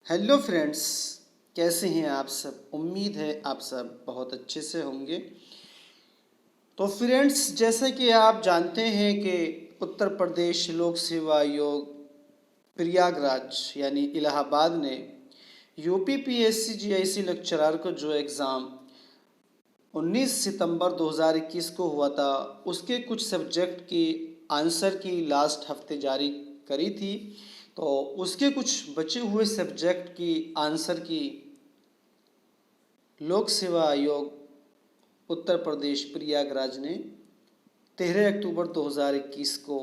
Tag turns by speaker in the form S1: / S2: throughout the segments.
S1: Hello friends, कैसे हैं आप सब। उम्मीद है आप सब बहुत अच्छे से होंगे। तो फ्रेंड्स, जैसे कि आप जानते हैं कि उत्तर प्रदेश लोक सेवा आयोग प्रयागराज यानी इलाहाबाद ने यूपी पीएससी जीआईसी लेक्चरर को जो एग्ज़ाम 19 सितंबर 2021 को हुआ था, उसके कुछ सब्जेक्ट की आंसर की लास्ट हफ्ते जारी करी थी। तो उसके कुछ बचे हुए सब्जेक्ट की आंसर की लोक सेवा आयोग उत्तर प्रदेश प्रयागराज ने 13 अक्टूबर 2021 को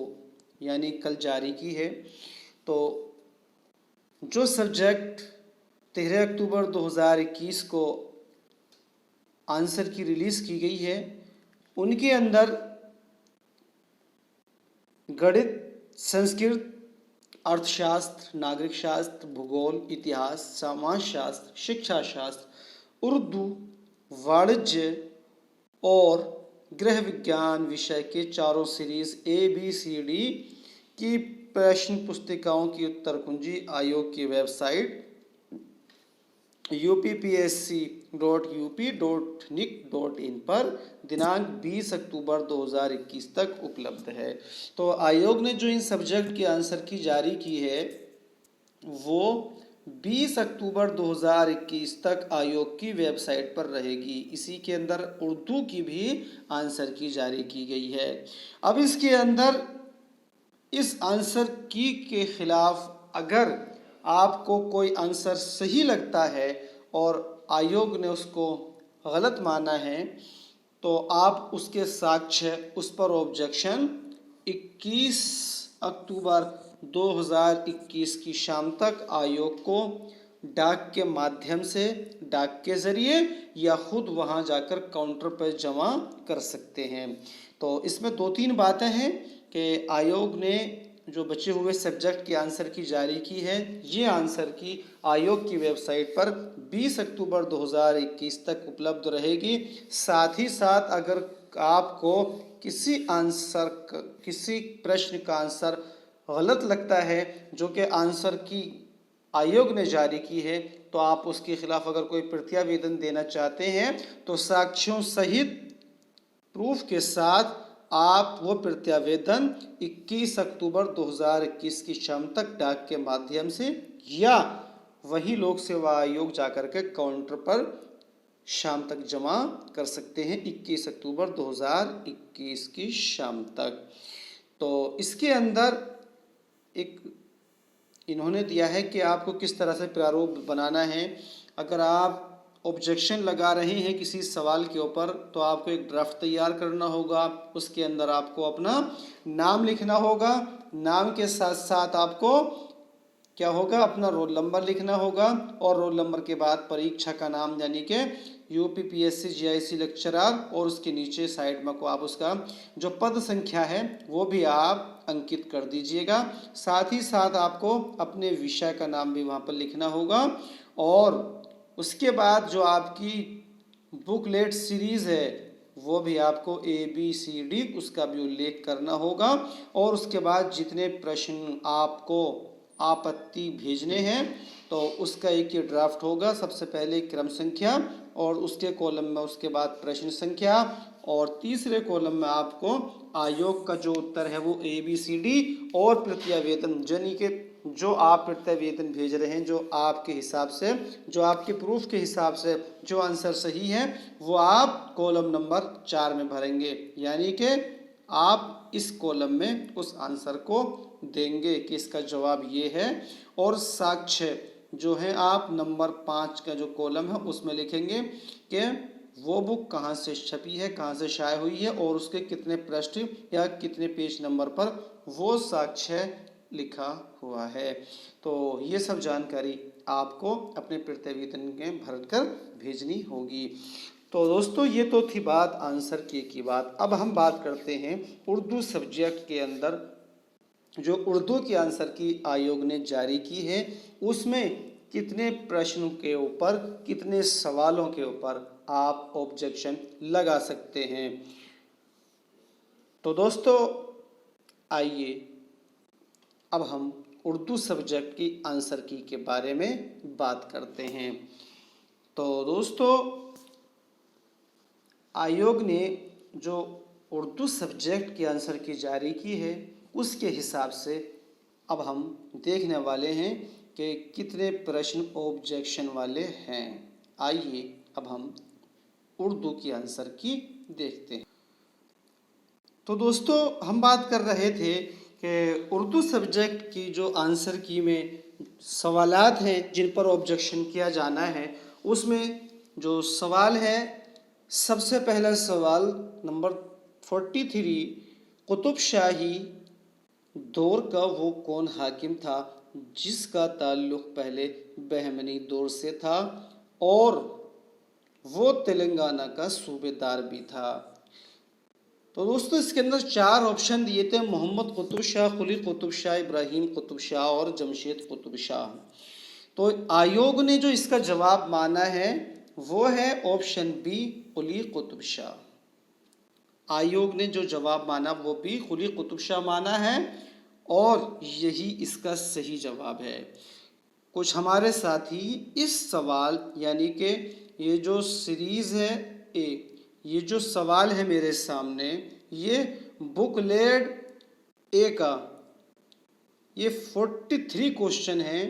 S1: यानी कल जारी की है। तो जो सब्जेक्ट 13 अक्टूबर 2021 को आंसर की रिलीज़ की गई है, उनके अंदर गणित, संस्कृत, अर्थशास्त्र, नागरिक शास्त्र, भूगोल, इतिहास, समाजशास्त्र, शिक्षा शास्त्र, उर्दू, वाणिज्य और गृह विज्ञान विषय के चारों सीरीज ABCD की प्रश्न पुस्तिकाओं की उत्तर कुंजी आयोग की वेबसाइट upsc.up.nic.in पर दिनांक 20 अक्टूबर 2021 तक उपलब्ध है। तो आयोग ने जो इन सब्जेक्ट के आंसर की जारी की है वो 20 अक्टूबर 2021 तक आयोग की वेबसाइट पर रहेगी। इसी के अंदर उर्दू की भी आंसर की जारी की गई है। अब इसके अंदर इस आंसर की के खिलाफ अगर आपको कोई आंसर सही लगता है और आयोग ने उसको गलत माना है, तो आप उसके साक्ष्य, उस पर ऑब्जेक्शन 21 अक्टूबर 2021 की शाम तक आयोग को डाक के माध्यम से, डाक के ज़रिए या खुद वहाँ जाकर काउंटर पर जमा कर सकते हैं। तो इसमें दो तीन बातें हैं कि आयोग ने जो बचे हुए सब्जेक्ट के आंसर की जारी की है, ये आंसर की आयोग की वेबसाइट पर 20 अक्टूबर 2021 तक उपलब्ध रहेगी। साथ ही साथ अगर आपको किसी प्रश्न का आंसर गलत लगता है जो कि आंसर की आयोग ने जारी की है, तो आप उसके खिलाफ अगर कोई प्रत्यावेदन देना चाहते हैं तो साक्ष्यों सहित प्रूफ के साथ आप वो प्रत्यावेदन 21 अक्टूबर 2021 की शाम तक डाक के माध्यम से या वही लोक सेवा आयोग जाकर के काउंटर पर शाम तक जमा कर सकते हैं 21 अक्टूबर 2021 की शाम तक। तो इसके अंदर एक इन्होंने दिया है कि आपको किस तरह से प्रारूप बनाना है। अगर आप ऑब्जेक्शन लगा रहे हैं किसी सवाल के ऊपर, तो आपको एक ड्राफ्ट तैयार करना होगा। उसके अंदर आपको अपना नाम लिखना होगा। नाम के साथ साथ आपको क्या होगा, अपना रोल नंबर लिखना होगा और रोल नंबर के बाद परीक्षा का नाम यानी कि यूपी पीएससी जीआईसी लेक्चरर, और उसके नीचे साइड में को आप उसका जो पद संख्या है वो भी आप अंकित कर दीजिएगा। साथ ही साथ आपको अपने विषय का नाम भी वहाँ पर लिखना होगा और उसके बाद जो आपकी बुकलेट सीरीज़ है वो भी आपको ABCD उसका भी उल्लेख करना होगा। और उसके बाद जितने प्रश्न आपको आपत्ति भेजने हैं तो उसका एक ये ड्राफ्ट होगा। सबसे पहले क्रम संख्या और उसके कॉलम में उसके बाद प्रश्न संख्या और तीसरे कॉलम में आपको आयोग का जो उत्तर है वो ABCD और प्रत्यावेदन यानी कि जो आप प्रत्यावेदन भेज रहे हैं, जो आपके हिसाब से, जो आपके प्रूफ के हिसाब से जो आंसर सही है वो आप कॉलम नंबर 4 में भरेंगे। यानी कि आप इस कॉलम में उस आंसर को देंगे कि इसका जवाब ये है, और साक्ष्य जो है आप नंबर 5 का जो कॉलम है उसमें लिखेंगे कि वो बुक कहाँ से छपी है, कहाँ से शाये हुई है और उसके कितने पृष्ठ या कितने पेज नंबर पर वो साक्ष्य लिखा हुआ है। तो ये सब जानकारी आपको अपने प्रत्यावेदन में भरकर भेजनी होगी। तो दोस्तों, ये तो थी बात आंसर की बात। अब हम बात करते हैं उर्दू सब्जेक्ट के अंदर जो उर्दू की आंसर की आयोग ने जारी की है, उसमें कितने प्रश्नों के ऊपर, कितने सवालों के ऊपर आप ऑब्जेक्शन लगा सकते हैं। तो दोस्तों, आइए अब हम उर्दू सब्जेक्ट की आंसर की के बारे में बात करते हैं। तो दोस्तों, आयोग ने जो उर्दू सब्जेक्ट की आंसर की जारी की है उसके हिसाब से अब हम देखने वाले हैं कि कितने प्रश्न ऑब्जेक्शन वाले हैं। आइए अब हम उर्दू की आंसर की देखते हैं। तो दोस्तों, हम बात कर रहे थे कि उर्दू सब्जेक्ट की जो आंसर की में सवालात हैं जिन पर ऑब्जेक्शन किया जाना है, उसमें जो सवाल है, सबसे पहला सवाल नंबर 43, कुतुब शाही दौर का वो कौन हाकिम था जिसका ताल्लुक़ पहले बहमनी दौर से था और वो तेलंगाना का सूबेदार भी था। तो दोस्तों, इसके अंदर 4 ऑप्शन दिए थे, मोहम्मद कुतुब शाह, कुली कुतुब शाह, इब्राहिम कुतुब शाह और जमशेद कुतुब शाह। तो आयोग ने जो इसका जवाब माना है वो है ऑप्शन बी, कुली कुतुब शाह। आयोग ने जो जवाब माना वो भी कुली कुतुब शाह माना है और यही इसका सही जवाब है। कुछ हमारे साथी इस सवाल यानी कि ये जो सीरीज़ है ये जो सवाल है मेरे सामने, ये बुकलेट ए का ये 43 क्वेश्चन है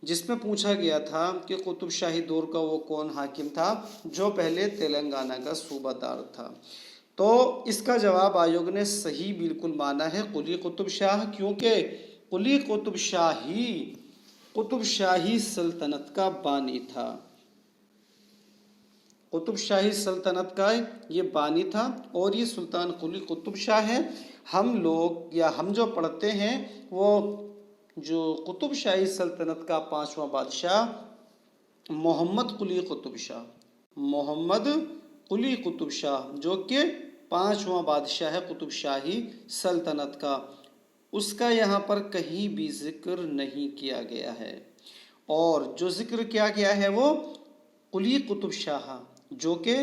S1: जिसमें पूछा गया था कि कुतुब शाही दौर का वो कौन हाकिम था जो पहले तेलंगाना का सूबादार था। तो इसका जवाब आयोग ने सही बिल्कुल माना है, कुली कुतुब शाह, क्योंकि कुली कुतुब शाही सल्तनत का बानी था। कुतुब शाही सल्तनत का ये बानी था और ये सुल्तान कुली कुतुब शाह है। हम लोग या हम जो पढ़ते हैं वो जो कुतुब शाही सल्तनत का 5वां बादशाह मोहम्मद कुली कुतुब शाह जो कि 5वां बादशाह है कुतुब शाही सल्तनत का, उसका यहाँ पर कहीं भी जिक्र नहीं किया गया है। और जो जिक्र किया गया है वो कुली कुतुब शाह जो कि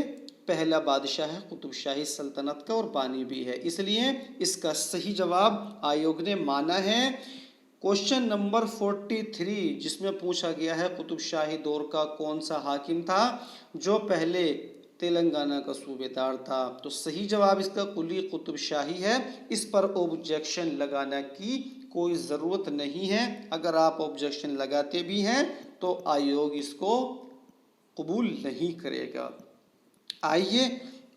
S1: पहला बादशाह है कुतुब शाही सल्तनत का और बानी भी है, इसलिए इसका सही जवाब आयोग ने माना है। क्वेश्चन नंबर 43 जिसमें पूछा गया है कुतुब शाही दौर का कौन सा हाकिम था जो पहले तेलंगाना का सूबेदार था, तो सही जवाब इसका कुली कुतुब शाही है। इस पर ऑब्जेक्शन लगाने की कोई ज़रूरत नहीं है। अगर आप ऑब्जेक्शन लगाते भी हैं तो आयोग इसको कबूल नहीं करेगा। आइए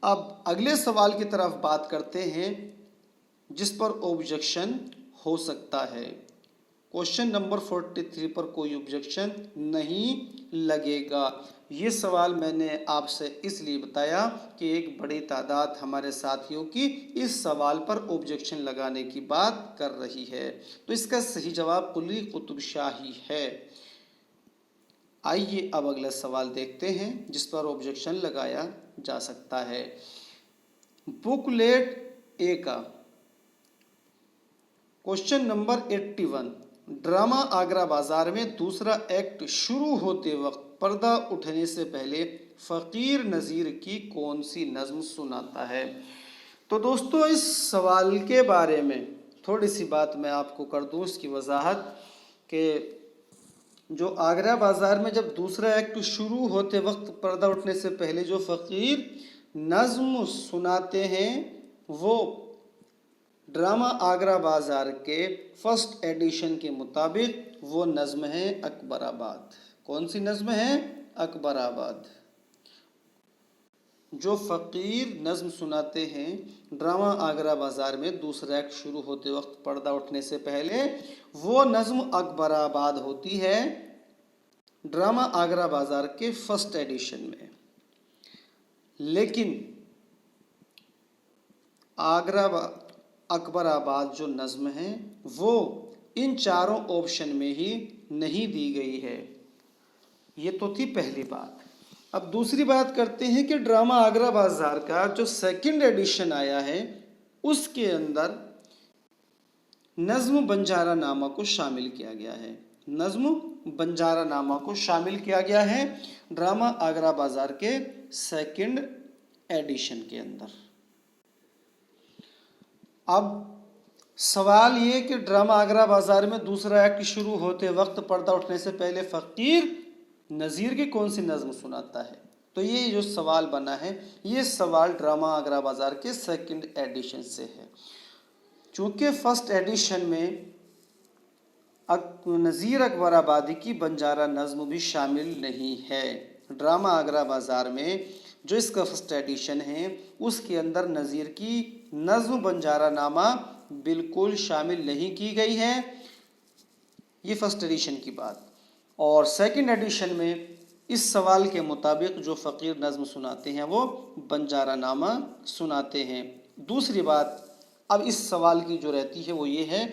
S1: अब अगले सवाल की तरफ बात करते हैं जिस पर ऑब्जेक्शन हो सकता है। क्वेश्चन नंबर 43 पर कोई ऑब्जेक्शन नहीं लगेगा। ये सवाल मैंने आपसे इसलिए बताया कि एक बड़ी तादाद हमारे साथियों की इस सवाल पर ऑब्जेक्शन लगाने की बात कर रही है, तो इसका सही जवाब कुली कुतुब शाही है। आइए अब अगला सवाल देखते हैं जिस पर ऑब्जेक्शन लगाया जा सकता है। बुकलेट ए का क्वेश्चन नंबर 81, ड्रामा आगरा बाजार में दूसरा एक्ट शुरू होते वक्त पर्दा उठने से पहले फ़कीर नज़ीर की कौन सी नज़्म सुनाता है। तो दोस्तों, इस सवाल के बारे में थोड़ी सी बात मैं आपको कर दूं, इसकी वजाहत कि जो आगरा बाज़ार में जब दूसरा एक्ट शुरू होते वक्त पर्दा उठने से पहले जो फ़कीर नज़्म सुनाते हैं वो ड्रामा आगरा बाज़ार के फर्स्ट एडिशन के मुताबिक वो नज़्म है अकबराबाद। कौन सी नज़्म है? अकबराबाद। जो फ़कीर नज़्म सुनाते हैं ड्रामा आगरा बाज़ार में दूसरा एक्ट शुरू होते वक्त पर्दा उठने से पहले, वो नज़्म अकबराबाद होती है ड्रामा आगरा बाज़ार के फर्स्ट एडिशन में। लेकिन अकबराबाद जो नज़्म है वो इन चारों ऑप्शन में ही नहीं दी गई है। ये तो थी पहली बात। अब दूसरी बात करते हैं कि ड्रामा आगरा बाज़ार का जो सेकंड एडिशन आया है उसके अंदर नज़्म बंजारा नामा को शामिल किया गया है। नज़्म बंजारा नामा को शामिल किया गया है ड्रामा आगरा बाज़ार के सेकंड एडिशन के अंदर। अब सवाल ये कि ड्रामा आगरा बाजार में दूसरा एक्ट शुरू होते वक्त पर्दा उठने से पहले फ़कीर नज़ीर की कौन सी नज़्म सुनाता है। तो ये जो सवाल बना है ये सवाल ड्रामा आगरा बाजार के सेकंड एडिशन से है। चूँकि फर्स्ट एडिशन में नज़ीर अकबर आबादी की बंजारा नज़्म भी शामिल नहीं है। ड्रामा आगरा बाजार में जो इसका फर्स्ट एडिशन है उसके अंदर नज़ीर की नज़्म बंजारा नामा बिल्कुल शामिल नहीं की गई है। ये फर्स्ट एडिशन की बात। और सेकंड एडिशन में इस सवाल के मुताबिक जो फ़कीर नज़्म सुनाते हैं वो बंजारा नामा सुनाते हैं। दूसरी बात अब इस सवाल की जो रहती है वो ये है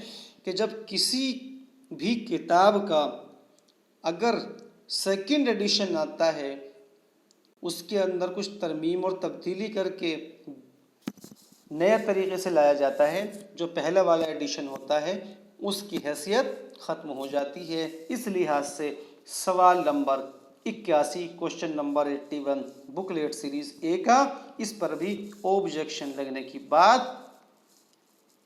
S1: कि जब किसी भी किताब का अगर सेकंड एडिशन आता है उसके अंदर कुछ तरमीम और तब्दीली करके नए तरीके से लाया जाता है, जो पहला वाला एडिशन होता है उसकी हैसियत ख़त्म हो जाती है। इस लिहाज से सवाल number 81 question number 81 booklet series A का इस पर भी ऑब्जेक्शन लगने की बात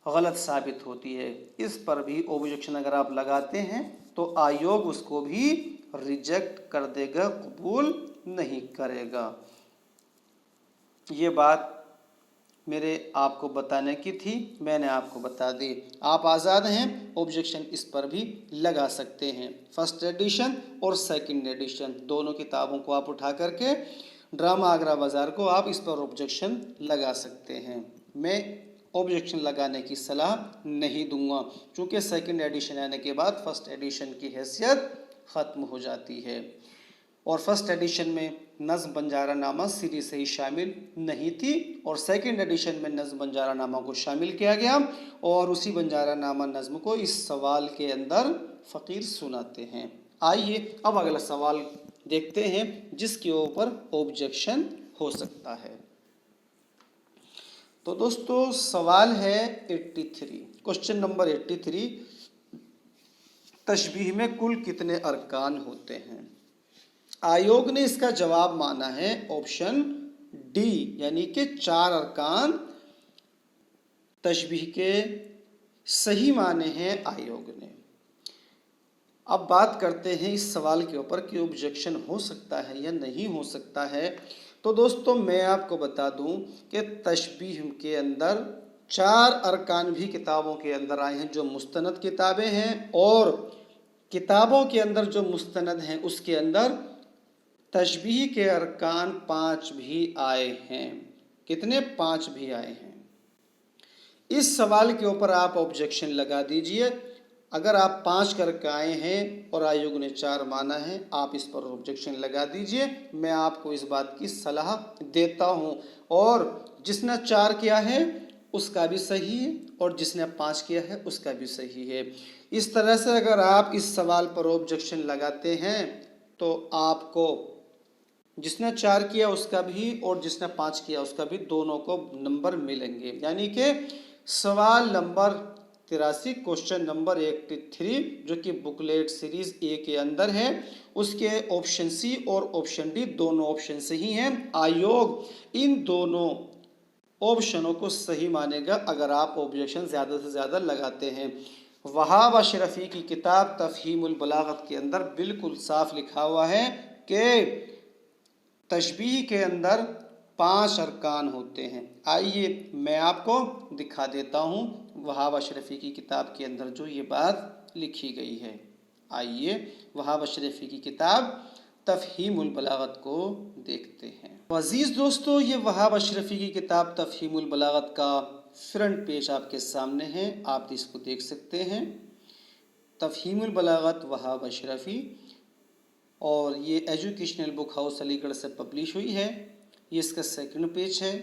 S1: गलत साबित होती है। इस पर भी ऑब्जेक्शन अगर आप लगाते हैं तो आयोग उसको भी रिजेक्ट कर देगा, कबूल नहीं करेगा। ये बात मेरे आपको बताने की थी, मैंने आपको बता दी। आप आज़ाद हैं, ऑब्जेक्शन इस पर भी लगा सकते हैं। फर्स्ट एडिशन और सेकंड एडिशन दोनों किताबों को आप उठा करके ड्रामा आगरा बाज़ार को आप इस पर ऑब्जेक्शन लगा सकते हैं। मैं ऑब्जेक्शन लगाने की सलाह नहीं दूंगा क्योंकि सेकंड एडिशन आने के बाद फर्स्ट एडिशन की हैसियत ख़त्म हो जाती है। और फर्स्ट एडिशन में नज़्म बंजारा नामा सीरीज से ही शामिल नहीं थी और सेकंड एडिशन में नज़्म बंजारा नामा को शामिल किया गया और उसी बंजारा नामा नज़्म को इस सवाल के अंदर फ़कीर सुनाते हैं। आइए अब अगला सवाल देखते हैं जिसके ऊपर ऑब्जेक्शन हो सकता है। तो दोस्तों सवाल है 83, क्वेश्चन नंबर 83, तशबीह में कुल कितने अरकान होते हैं। आयोग ने इसका जवाब माना है ऑप्शन डी यानी कि 4 अरकान तशबीह के सही माने हैं आयोग ने। अब बात करते हैं इस सवाल के ऊपर कि ऑब्जेक्शन हो सकता है या नहीं हो सकता है। तो दोस्तों मैं आपको बता दूं कि तशबीह के अंदर 4 अरकान भी किताबों के अंदर आए हैं जो मुस्तनद किताबें हैं और किताबों के अंदर जो मुस्तनद हैं उसके अंदर तशबीह के अरकान 5 भी आए हैं। कितने? 5 भी आए हैं। इस सवाल के ऊपर आप ऑब्जेक्शन लगा दीजिए। अगर आप 5 करके आए हैं और आयोग ने 4 माना है, आप इस पर ऑब्जेक्शन लगा दीजिए। मैं आपको इस बात की सलाह देता हूं और जिसने 4 किया है उसका भी सही है और जिसने 5 किया है उसका भी सही है। इस तरह से अगर आप इस सवाल पर ऑब्जेक्शन लगाते हैं तो आपको जिसने 4 किया उसका भी और जिसने 5 किया उसका भी दोनों को नंबर मिलेंगे। यानी कि सवाल नंबर 83 क्वेश्चन नंबर 83 जो कि बुकलेट सीरीज ए के अंदर है उसके ऑप्शन सी और ऑप्शन डी दोनों ऑप्शन सही हैं। आयोग इन दोनों ऑप्शनों को सही मानेगा अगर आप ऑब्जेक्शन ज़्यादा से ज़्यादा लगाते हैं। वहाब अशरफी की किताब तफहीमुल बलागत के अंदर बिल्कुल साफ लिखा हुआ है कि तशबीह के अंदर 5 अरकान होते हैं। आइए मैं आपको दिखा देता हूँ वहाब अशरफी की किताब के अंदर जो ये बात लिखी गई है। आइए वहाब अशरफी की किताब तफहीमुल बलागत को देखते हैं। अज़ीज़ दोस्तों, ये वहाब अशरफी की किताब तफहीमुल बलागत का फ्रंट पेज आपके सामने है, आप इसको देख सकते हैं। तफहीमुल बलागत वहाब अशरफी और ये एजुकेशनल बुक हाउस अलीगढ़ से पब्लिश हुई है। ये इसका सेकंड पेज है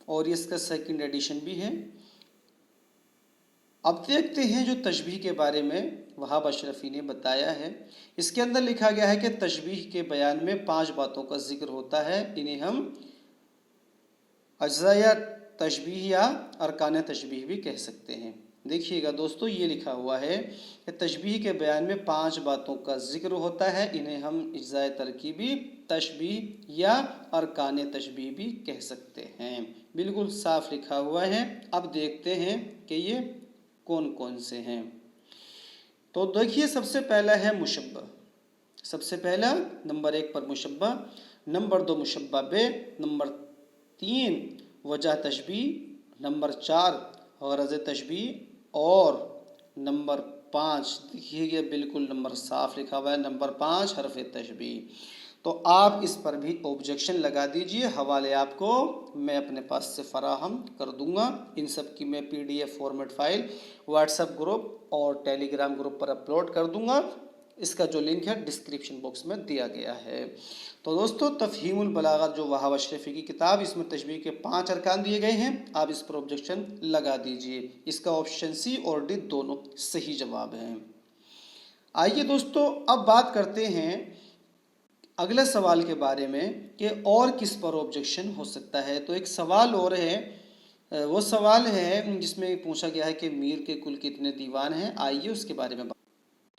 S1: और ये इसका सेकंड एडिशन भी है। अब देखते हैं जो तशबीह के बारे में वहाब अशरफी ने बताया है। इसके अंदर लिखा गया है कि तशबीह के बयान में 5 बातों का जिक्र होता है। इन्हें हम अज्ज़ा या तशबीह या अरकान तशबीह भी कह सकते हैं। देखिएगा दोस्तों, ये लिखा हुआ है कि तशबीह के बयान में 5 बातों का जिक्र होता है। इन्हें हम इज्ज़ाए तरकीबी तशबीह या अरकान तशबीह भी कह सकते हैं। बिल्कुल साफ लिखा हुआ है। अब देखते हैं कि ये कौन कौन से हैं। तो देखिए, सबसे पहला है मुशब्बह। सबसे पहला नंबर 1 पर मुशब्बह, नंबर 2 मुशब्बह बे, नंबर 3 वजह तशबीह, नंबर 4 गरज़ तशबीह और नंबर 5 देखिए ये बिल्कुल नंबर साफ लिखा हुआ है, नंबर 5 हरफ तशबीह। तो आप इस पर भी ऑब्जेक्शन लगा दीजिए। हवाले आपको मैं अपने पास से फराहम कर दूंगा। इन सब की मैं PDF format file WhatsApp group और टेलीग्राम ग्रुप पर अपलोड कर दूंगा। इसका जो लिंक है डिस्क्रिप्शन बॉक्स में दिया गया है। तो दोस्तों, तफ़हीमुल बलागत जो वहाब अशरफी की किताब, इसमें तशबीह के 5 अरकान दिए गए हैं। आप इस पर ऑब्जेक्शन लगा दीजिए। इसका ऑप्शन सी और डी दोनों सही जवाब हैं। आइए दोस्तों, अब बात करते हैं अगले सवाल के बारे में कि और किस पर ऑब्जेक्शन हो सकता है। तो एक सवाल और है, वो सवाल है जिसमें पूछा गया है कि मीर के कुल कितने दीवान हैं। आइए उसके बारे में।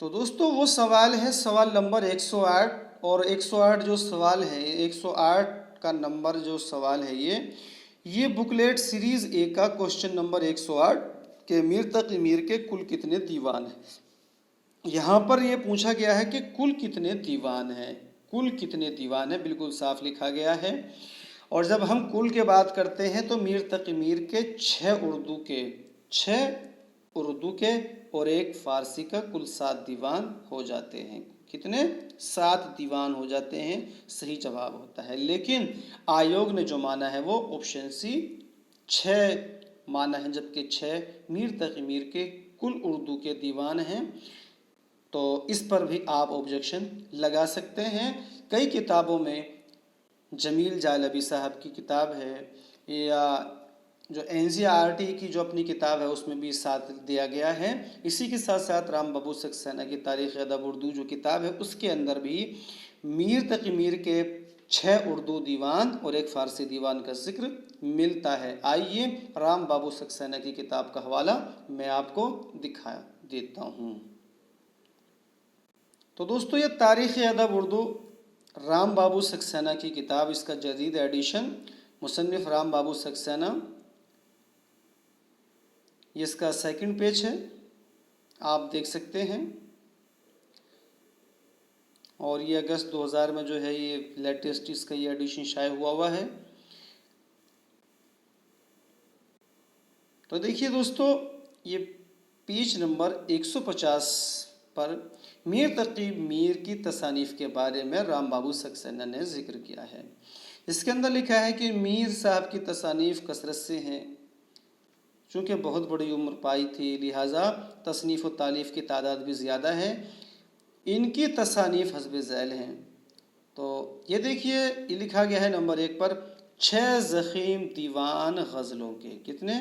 S1: तो दोस्तों, वो सवाल है सवाल नंबर 108। और 108 जो सवाल है, 108 का नंबर जो सवाल है ये बुकलेट सीरीज़ ए का क्वेश्चन नंबर 108 के मीर तक़ी मीर के कुल कितने दीवान हैं। यहाँ पर ये पूछा गया है कि कुल कितने दीवान हैं। कुल कितने दीवान हैं बिल्कुल साफ लिखा गया है। और जब हम कुल के बात करते हैं तो मीर तक़ी मीर के 6 उर्दू के और 1 फ़ारसी का कुल 7 दीवान हो जाते हैं। कितने? 7 दीवान हो जाते हैं। सही जवाब होता है। लेकिन आयोग ने जो माना है वो ऑप्शन सी 6 माना है, जबकि 6 मीर तक़ी मीर के कुल उर्दू के दीवान हैं। तो इस पर भी आप ऑब्जेक्शन लगा सकते हैं। कई किताबों में, जमील जालबी साहब की किताब है या जो NCERT की जो अपनी किताब है उसमें भी साथ दिया गया है। इसी के साथ साथ राम बाबू सक्सेना की तारीख़ अदब उर्दू जो किताब है उसके अंदर भी मीर तक़ी मीर के 6 उर्दू दीवान और 1 फ़ारसी दीवान का जिक्र मिलता है। आइए राम बाबू सक्सेना की किताब का हवाला मैं आपको दिखा देता हूँ। तो दोस्तों, ये तारीख़ अदब उर्दू राम बाबू सक्सेना की किताब, इसका जदीद एडिशन, मुसन्निफ़ राम बाबू सक्सेना, ये इसका 2nd पेज है, आप देख सकते हैं। और ये अगस्त 2000 में जो है ये लेटेस्ट इसका ये एडिशन शाये हुआ है। तो देखिए दोस्तों, ये पेज नंबर 150 पर मीर तक़ी मीर की तसानीफ़ के बारे में राम बाबू सक्सेना ने जिक्र किया है। इसके अंदर लिखा है कि मीर साहब की तसानीफ़ कसरत से हैं। चूँकि बहुत बड़ी उम्र पाई थी, लिहाजा तसनीफ़ व तालीफ़ की तादाद भी ज़्यादा है। इनकी तसानीफ़ हस्ब ज़ैल हैं। तो ये देखिए, ये लिखा गया है नंबर 1 पर 6 ज़ख़ीम दीवान गज़लों के। कितने?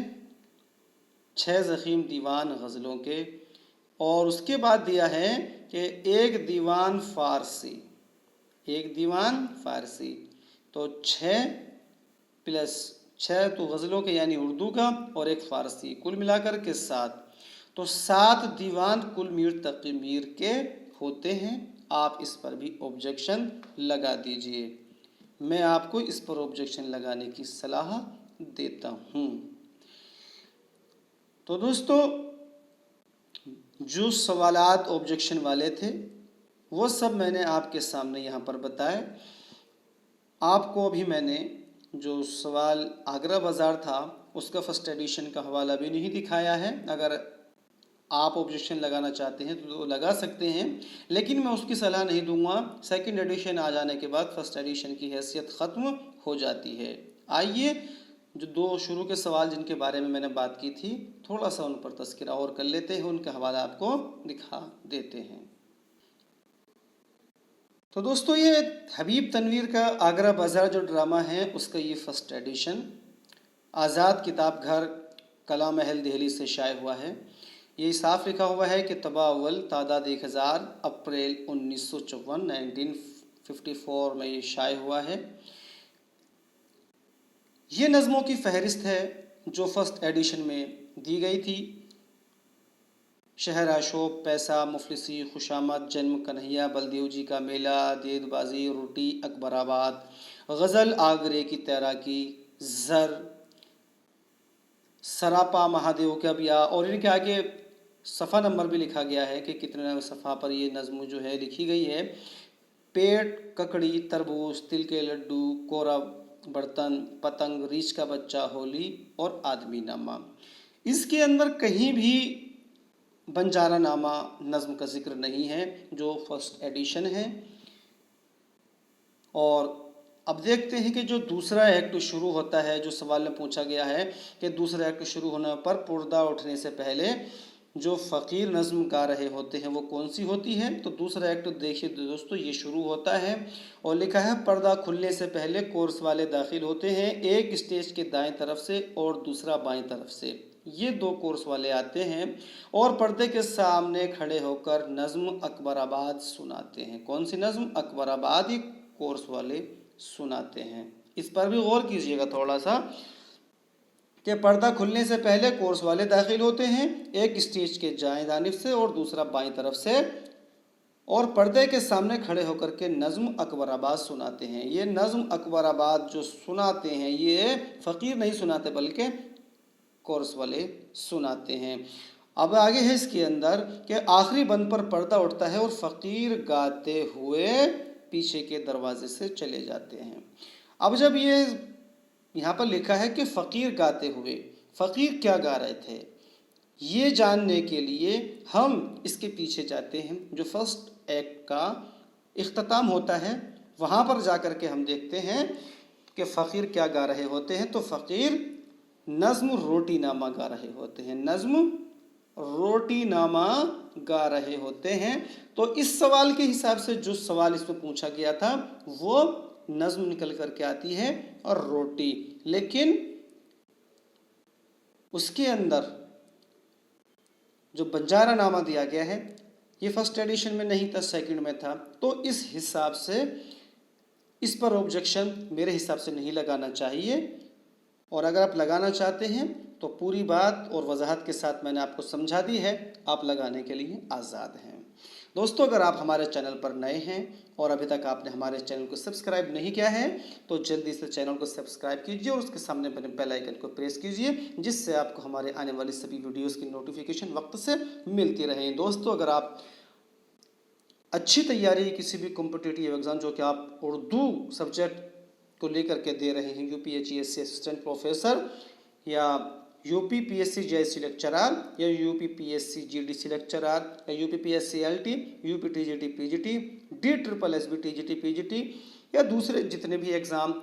S1: 6 ज़ख़ीम दीवान गज़लों के। और उसके बाद दिया है कि 1 दीवान फ़ारसी, 1 दीवान फ़ारसी। तो 6 प्लस 6 तो गज़लों के यानी उर्दू का और 1 फ़ारसी, कुल मिलाकर के 7। तो 7 दीवान कुल मीर तक़ी मीर के होते हैं। आप इस पर भी ऑब्जेक्शन लगा दीजिए। मैं आपको इस पर ऑब्जेक्शन लगाने की सलाह देता हूँ। तो दोस्तों, जो सवालात ऑब्जेक्शन वाले थे वो सब मैंने आपके सामने यहाँ पर बताए। आपको अभी मैंने जो सवाल आगरा बाज़ार था उसका फर्स्ट एडिशन का हवाला भी नहीं दिखाया है। अगर आप ऑब्जेक्शन लगाना चाहते हैं तो लगा सकते हैं, लेकिन मैं उसकी सलाह नहीं दूंगा। 2nd एडिशन आ जाने के बाद फर्स्ट एडिशन की हैसियत ख़त्म हो जाती है। आइए, जो 2 शुरू के सवाल जिनके बारे में मैंने बात की थी, थोड़ा सा उन पर तज़किरा और कर लेते हैं, उनका हवाला आपको दिखा देते हैं। तो दोस्तों, ये हबीब तनवीर का आगरा बाज़ार जो ड्रामा है उसका ये फर्स्ट एडिशन आज़ाद किताब घर कला महल दिल्ली से शाये हुआ है। ये साफ लिखा हुआ है कि तबा अव्वल तादाद 1000 अप्रैल 1954 1954 में ये शाये हुआ है। ये नज़मों की फहरिस्त है जो फर्स्ट एडिशन में दी गई थी। शहर शोभ, पैसा, मुफलिसी, खुशामद, जन्म, कन्हैया, बलदेव जी का मेला, देदबाजी, रोटी, अकबराबाद, गज़ल, आगरे की तैराकी, ज़र, सरापा, महादेव का ब्याह। और इनके आगे सफ़ा नंबर भी लिखा गया है कि कितने सफ़ा पर ये नज़्म जो है लिखी गई है। पेट, ककड़ी, तरबूज, तिल के लड्डू, कोरब, बर्तन, पतंग, रीछ का बच्चा, होली और आदमी नामा। इसके अंदर कहीं भी बंजारा नामा नज़्म का जिक्र नहीं है, जो फर्स्ट एडिशन है। और अब देखते हैं कि जो दूसरा एक्ट शुरू होता है, जो सवाल में पूछा गया है कि दूसरा एक्ट शुरू होने पर पर्दा उठने से पहले जो फ़कीर नज़्म गा रहे होते हैं वो कौन सी होती है। तो दूसरा एक्ट देखिए दोस्तों, ये शुरू होता है और लिखा है पर्दा खुलने से पहले कोर्स वाले दाखिल होते हैं, एक स्टेज के दाएं तरफ से और दूसरा बाएं तरफ से। ये दो कोर्स वाले आते हैं और पर्दे के सामने खड़े होकर नज़्म अकबराबाद सुनाते हैं। कौन सी नज़्म? अकबराबाद ही कोर्स वाले सुनाते हैं। इस पर भी गौर कीजिएगा थोड़ा सा कि पर्दा खुलने से पहले कोर्स वाले दाखिल होते हैं, एक स्टेज के दाएं जानिब से और दूसरा बाईं तरफ से, और पर्दे के सामने खड़े होकर के नज़्म अकबराबाद सुनाते हैं। ये नज़्म अकबराबाद जो सुनाते हैं ये फ़कीर नहीं सुनाते बल्कि कोर्स वाले सुनाते हैं। अब आगे है इसके अंदर कि आखिरी बंद पर पर्दा उठता है और फ़कीर गाते हुए पीछे के दरवाजे से चले जाते हैं। अब जब ये यहाँ पर लिखा है कि फ़कीर गाते हुए, फ़कीर क्या गा रहे थे, ये जानने के लिए हम इसके पीछे जाते हैं। जो फर्स्ट एक्ट का इख्तिताम होता है वहाँ पर जा कर के हम देखते हैं कि फ़कीर क्या गा रहे होते हैं। तो फ़कीर नज़्म रोटी नामा गा रहे होते हैं, नज़्म रोटी नामा गा रहे होते हैं। तो इस सवाल के हिसाब से जो सवाल इसमें पूछा गया था वो नज़्म निकल करके आती है और रोटी, लेकिन उसके अंदर जो बंजारा नामा दिया गया है ये फर्स्ट एडिशन में नहीं था, सेकंड में था। तो इस हिसाब से इस पर ऑब्जेक्शन मेरे हिसाब से नहीं लगाना चाहिए, और अगर आप लगाना चाहते हैं तो पूरी बात और वजाहत के साथ मैंने आपको समझा दी है, आप लगाने के लिए आज़ाद हैं। दोस्तों, अगर आप हमारे चैनल पर नए हैं और अभी तक आपने हमारे चैनल को सब्सक्राइब नहीं किया है तो जल्दी से चैनल को सब्सक्राइब कीजिए और उसके सामने बने बेल आइकन को प्रेस कीजिए, जिससे आपको हमारे आने वाली सभी वीडियोस की नोटिफिकेशन वक्त से मिलती रहे। दोस्तों, अगर आप अच्छी तैयारी किसी भी कॉम्पिटिटिव एग्ज़ाम जो कि आप उर्दू सब्जेक्ट को लेकर के दे रहे हैं, UPHESC असिस्टेंट प्रोफेसर या UPPSC JIC लेक्चरार या UPPSC GDC लेक्चरार या UPPSC LT, UPTGT PGT, DSSB TGT PGT या दूसरे जितने भी एग्ज़ाम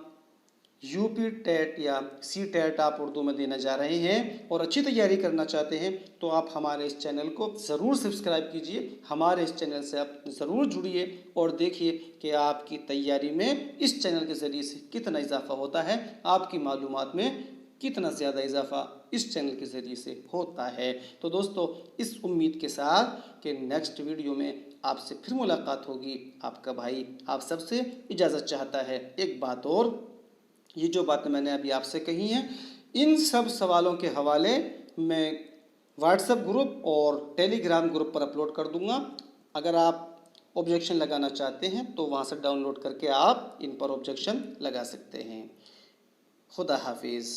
S1: UP टेट या C-टेट आप उर्दू में देने जा रहे हैं और अच्छी तैयारी करना चाहते हैं तो आप हमारे इस चैनल को ज़रूर सब्सक्राइब कीजिए, हमारे इस चैनल से आप ज़रूर जुड़िए और देखिए कि आपकी तैयारी में इस चैनल के ज़रिए से कितना इजाफा होता है, आपकी मालूमात में कितना ज़्यादा इजाफा इस चैनल के ज़रिए से होता है। तो दोस्तों, इस उम्मीद के साथ कि नेक्स्ट वीडियो में आपसे फिर मुलाकात होगी, आपका भाई आप सबसे इजाज़त चाहता है। एक बात और, ये जो बातें मैंने अभी आपसे कही हैं इन सब सवालों के हवाले मैं व्हाट्सएप ग्रुप और टेलीग्राम ग्रुप पर अपलोड कर दूंगा। अगर आप ऑब्जेक्शन लगाना चाहते हैं तो वहाँ से डाउनलोड करके आप इन पर ऑब्जेक्शन लगा सकते हैं। खुदा हाफिज़।